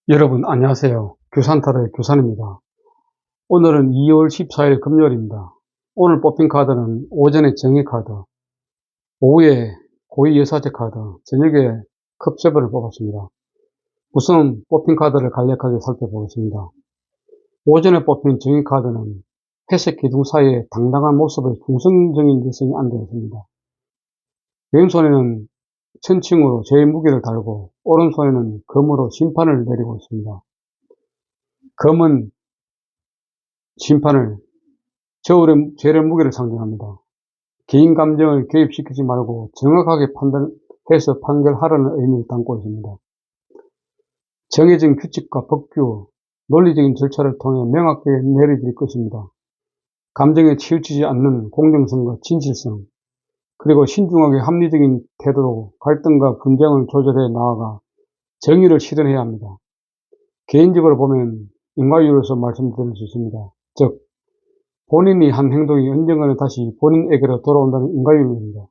여러분 안녕하세요. 규산타로의 규산입니다. 오늘은 2월 14일 금요일입니다. 오늘 뽑힌 카드는 오전에 정의 카드, 오후에 고위여사제 카드, 저녁에 컵7을 뽑았습니다. 우선 뽑힌 카드를 간략하게 살펴보겠습니다. 오전에 뽑힌 정의 카드는 회색 기둥 사이에 당당한 모습의 중성적인 여성이 앉아있습니다. 왼손에는 천칭으로 제의 무기를 달고 오른손에는 검으로 심판을 내리고 있습니다. 검은 심판을 죄의 무게를 상징합니다. 개인 감정을 개입시키지 말고 정확하게 판단해서 판결하라는 의미를 담고 있습니다. 정해진 규칙과 법규, 논리적인 절차를 통해 명확하게 내려질 것입니다. 감정에 치우치지 않는 공정성과 진실성, 그리고 신중하게 합리적인 태도로 갈등과 분쟁을 조절해 나아가 정의를 실현해야 합니다. 개인적으로 보면 인과율에서 말씀드릴 수 있습니다. 즉, 본인이 한 행동이 언젠가는 다시 본인에게로 돌아온다는 인과윤리입니다.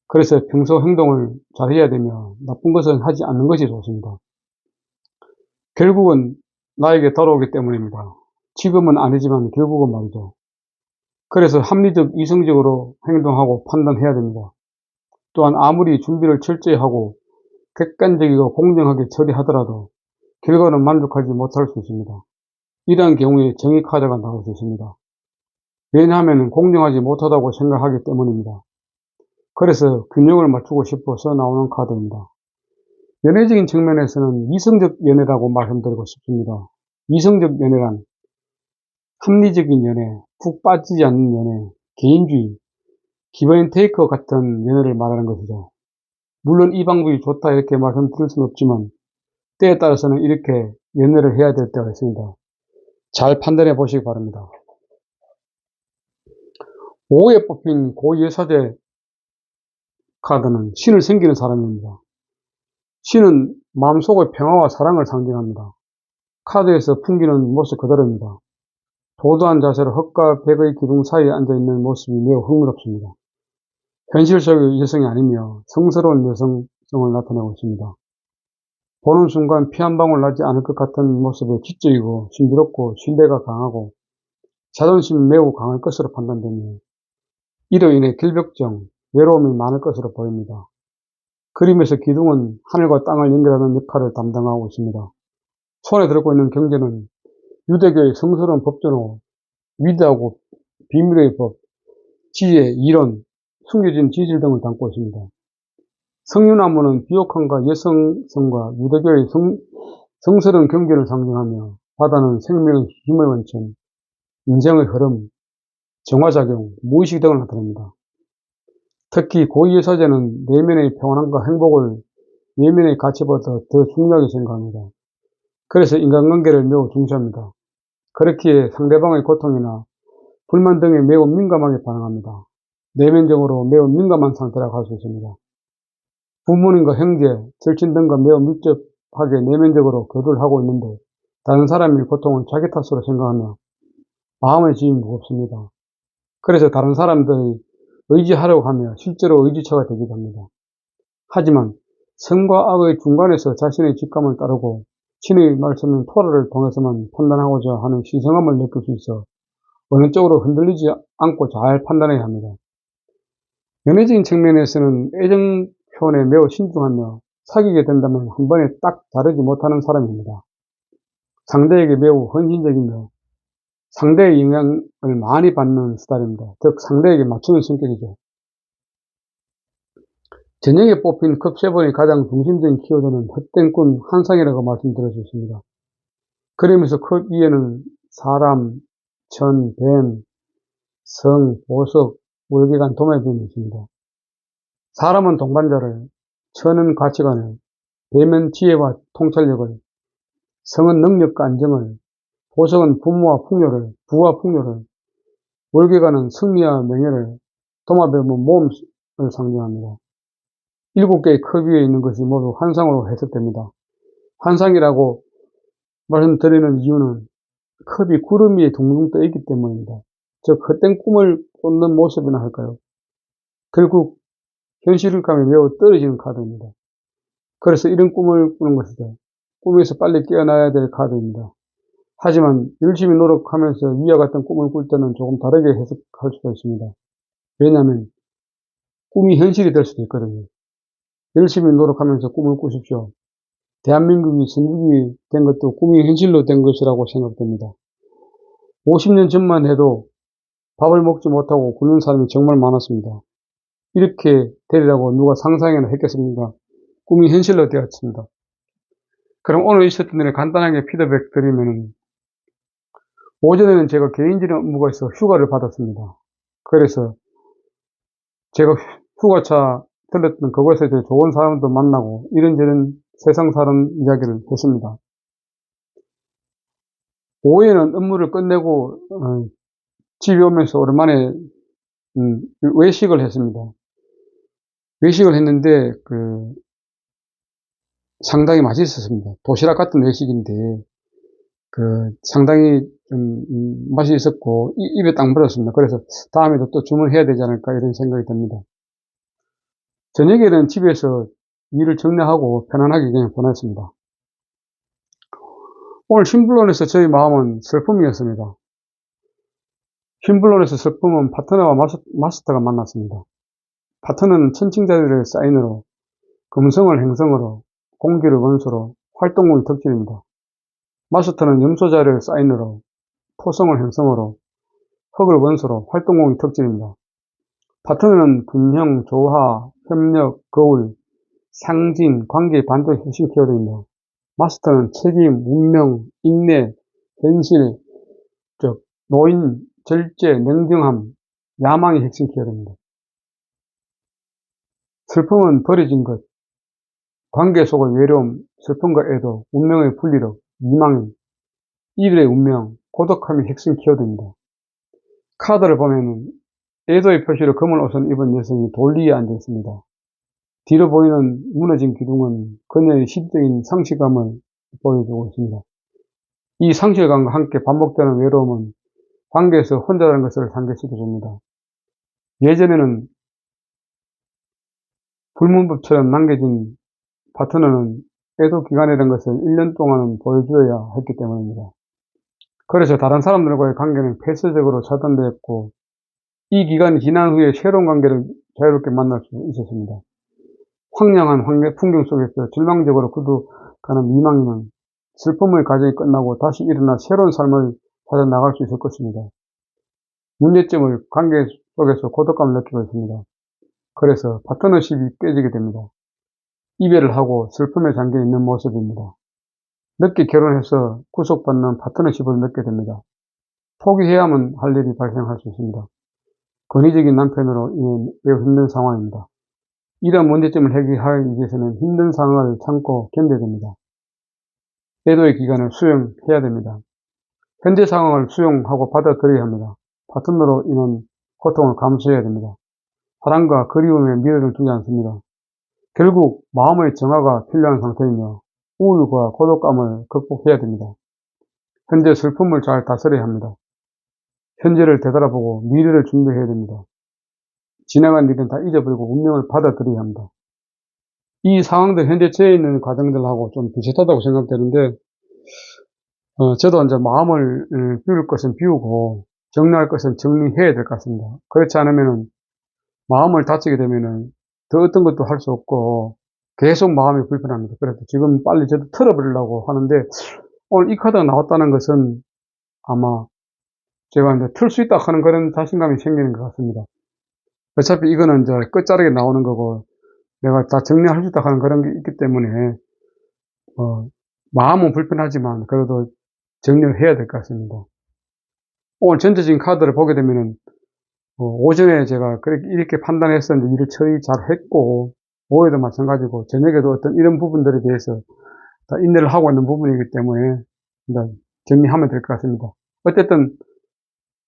그래서 평소 행동을 잘해야 되며 나쁜 것은 하지 않는 것이 좋습니다. 결국은 나에게 돌아오기 때문입니다. 지금은 아니지만 결국은 말이죠. 그래서 합리적, 이성적으로 행동하고 판단해야 됩니다. 또한 아무리 준비를 철저히 하고 객관적이고 공정하게 처리하더라도 결과는 만족하지 못할 수 있습니다. 이러한 경우에 정의 카드가 나올 수 있습니다. 왜냐하면 공정하지 못하다고 생각하기 때문입니다. 그래서 균형을 맞추고 싶어서 나오는 카드입니다. 연애적인 측면에서는 이성적 연애라고 말씀드리고 싶습니다. 이성적 연애란 합리적인 연애, 푹 빠지지 않는 연애, 개인주의, 기브앤테이크 같은 연애를 말하는 것이죠. 물론 이 방법이 좋다 이렇게 말씀드릴 수는 없지만 때에 따라서는 이렇게 연애를 해야 될 때가 있습니다. 잘 판단해 보시기 바랍니다. 오후에 뽑힌 고유사제 카드는 신을 섬기는 사람입니다. 신은 마음속의 평화와 사랑을 상징합니다. 카드에서 풍기는 모습 그대로입니다. 도도한 자세로 흙과 벽의 기둥 사이에 앉아있는 모습이 매우 흥미롭습니다. 현실 속의 여성이 아니며 성스러운 여성성을 나타내고 있습니다. 보는 순간 피 한 방울 나지 않을 것 같은 모습에 지적이고 신비롭고 신뢰가 강하고 자존심이 매우 강할 것으로 판단되며 이로 인해 결벽증, 외로움이 많을 것으로 보입니다. 그림에서 기둥은 하늘과 땅을 연결하는 역할을 담당하고 있습니다. 손에 들고 있는 경제는 유대교의 성스러운 법전으로 위대하고 비밀의 법, 지혜, 이론, 숨겨진 진실 등을 담고 있습니다. 석류나무는 비옥함과 여성성과 유대교의 성스러운 경계를 상징하며 바다는 생명의 힘의 원천, 인생의 흐름, 정화작용, 무의식 등을 나타냅니다. 특히 고유사제는 내면의 평안함과 행복을 외면의 가치보다 더 중요하게 생각합니다. 그래서 인간관계를 매우 중시합니다. 그렇기에 상대방의 고통이나 불만 등에 매우 민감하게 반응합니다. 내면적으로 매우 민감한 상태라고 할 수 있습니다. 부모님과 형제, 절친 등과 매우 밀접하게 내면적으로 교류를 하고 있는데 다른 사람의 고통을 자기 탓으로 생각하며 마음의 짐이 무겁습니다. 그래서 다른 사람들이 의지하려고 하며 실제로 의지처가 되기도 합니다. 하지만 선과 악의 중간에서 자신의 직감을 따르고 신의 말씀인 토라를 통해서만 판단하고자 하는 신성함을 느낄 수 있어 어느 쪽으로 흔들리지 않고 잘 판단해야 합니다. 연애적인 측면에서는 애정 표현에 매우 신중하며 사귀게 된다면 한 번에 딱 자르지 못하는 사람입니다. 상대에게 매우 헌신적이며 상대의 영향을 많이 받는 스타일입니다. 즉 상대에게 맞추는 성격이죠. 저녁에 뽑힌 컵7의 가장 중심적인 키워드는 헛된 꿈, 환상이라고 말씀드릴 수 있습니다. 그러면서 컵 위에는 사람, 천, 뱀, 성, 보석, 월계관, 도마뱀이 있습니다. 사람은 동반자를, 천은 가치관을, 뱀은 지혜와 통찰력을, 성은 능력과 안정을, 보석은 부와 풍요를, 월계관은 승리와 명예를, 도마뱀은 모험을 상징합니다. 7개의 컵 위에 있는 것이 모두 환상으로 해석됩니다. 환상이라고 말씀드리는 이유는 컵이 구름 위에 둥둥 떠 있기 때문입니다. 즉 헛된 꿈을 쫓는 모습이나 할까요? 결국 현실감이 매우 떨어지는 카드입니다. 그래서 이런 꿈을 꾸는 것이죠. 꿈에서 빨리 깨어나야 될 카드입니다. 하지만 열심히 노력하면서 위와 같은 꿈을 꿀 때는 조금 다르게 해석할 수도 있습니다. 왜냐하면 꿈이 현실이 될 수도 있거든요. 열심히 노력하면서 꿈을 꾸십시오. 대한민국이 선진국이 된 것도 꿈이 현실로 된 것이라고 생각됩니다. 50년 전만 해도 밥을 먹지 못하고 굶는 사람이 정말 많았습니다. 이렇게 되리라고 누가 상상이나 했겠습니까? 꿈이 현실로 되었습니다. 그럼 오늘 있었던 일을 간단하게 피드백 드리면, 오전에는 제가 개인적인 업무가 있어 휴가를 받았습니다. 그래서 제가 휴가차 들렸던 그곳에 이제 좋은 사람도 만나고 이런저런 세상 사는 이야기를 했습니다. 오후에는 업무를 끝내고 집에 오면서 오랜만에 외식을 했습니다. 외식을 했는데 상당히 맛있었습니다. 도시락 같은 외식인데 상당히 좀 맛이 있었고 입에 딱 물었습니다. 그래서 다음에도 또 주문해야 되지 않을까 이런 생각이 듭니다. 저녁에는 집에서 일을 정리하고 편안하게 그냥 보냈습니다. 오늘 신불론에서 저희 마음은 슬픔이었습니다. 신불론에서 슬픔은 파트너와 마스터가 만났습니다. 파트너는 천칭자들의 사인으로, 금성을 행성으로, 공기를 원소로, 활동공이 덕질입니다. 마스터는 염소자를 사인으로, 토성을 행성으로, 흙을 원소로, 활동공이 덕질입니다. 파트너는 분형, 조화, 협력, 거울, 상진, 관계, 반도, 핵심 키워드입니다. 마스터는 책임, 운명, 인내, 현실, 즉 노인, 절제, 냉정함, 야망이 핵심 키워드입니다. 슬픔은 버려진 것, 관계 속의 외로움, 슬픔과 애도, 운명의 분리력, 미망임, 이들의 운명, 고독함이 핵심 키워드입니다. 카드를 보면 애도의 표시로 검은 옷을 입은 여성이 돌 위에 앉아 있습니다. 뒤로 보이는 무너진 기둥은 그녀의 시적인 상실감을 보여주고 있습니다. 이 상실감과 함께 반복되는 외로움은 관계에서 혼자라는 것을 상기시켜줍니다. 예전에는 불문법처럼 남겨진 파트너는 애도 기간이라는 것을 1년 동안은 보여주어야 했기 때문입니다. 그래서 다른 사람들과의 관계는 폐쇄적으로 차단되었고, 이 기간이 지난 후에 새로운 관계를 자유롭게 만날 수 있었습니다. 황량한 풍경 속에서 절망적으로 굳어가는 미망이는 슬픔의 과정이 끝나고 다시 일어나 새로운 삶을 찾아 나갈 수 있을 것입니다. 문제점을 관계 속에서 고독감을 느끼고 있습니다. 그래서 파트너십이 깨지게 됩니다. 이별을 하고 슬픔에 잠겨 있는 모습입니다. 늦게 결혼해서 구속받는 파트너십을 늦게 됩니다. 포기해야만 할 일이 발생할 수 있습니다. 권위적인 남편으로 인해 매우 힘든 상황입니다. 이런 문제점을 해결하기 위해서는 힘든 상황을 참고 견뎌야 됩니다. 애도의 기간을 수용해야 됩니다. 현재 상황을 수용하고 받아들여야 합니다. 파트너로 인한 고통을 감수해야 됩니다. 사랑과 그리움에 미련을 두지 않습니다. 결국 마음의 정화가 필요한 상태이며 우울과 고독감을 극복해야 됩니다. 현재 슬픔을 잘 다스려야 합니다. 현재를 되돌아보고 미래를 준비해야 됩니다. 지나간 일은 다 잊어버리고 운명을 받아들여야 합니다. 이 상황들 현재 처해 있는 과정들하고 좀 비슷하다고 생각되는데, 저도 이제 마음을 비울 것은 비우고 정리할 것은 정리해야 될 것 같습니다. 그렇지 않으면은 마음을 다치게 되면은 더 어떤 것도 할 수 없고 계속 마음이 불편합니다. 그래서 지금 빨리 저도 털어버리려고 하는데, 오늘 이 카드가 나왔다는 것은 아마 제가 이제 틀 수 있다 하는 그런 자신감이 생기는 것 같습니다. 어차피 이거는 이제 끝자락에 나오는 거고 내가 다 정리할 수 있다 하는 그런 게 있기 때문에 마음은 불편하지만 그래도 정리를 해야 될 것 같습니다. 오늘 전체적인 카드를 보게 되면은 오전에 제가 이렇게 판단했었는데 일을 처리 잘 했고, 오후에도 마찬가지고 저녁에도 어떤 이런 부분들에 대해서 다 인내를 하고 있는 부분이기 때문에 정리하면 될 것 같습니다. 어쨌든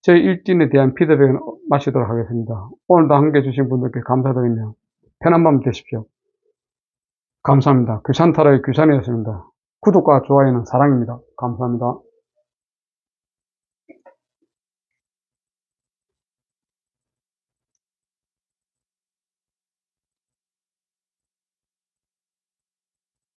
제 일진에 대한 피드백은 마치도록 하겠습니다. 오늘도 함께해 주신 분들께 감사드리며 편한 밤 되십시오. 감사합니다. 규산타로의 규산이었습니다. 구독과 좋아요는 사랑입니다. 감사합니다.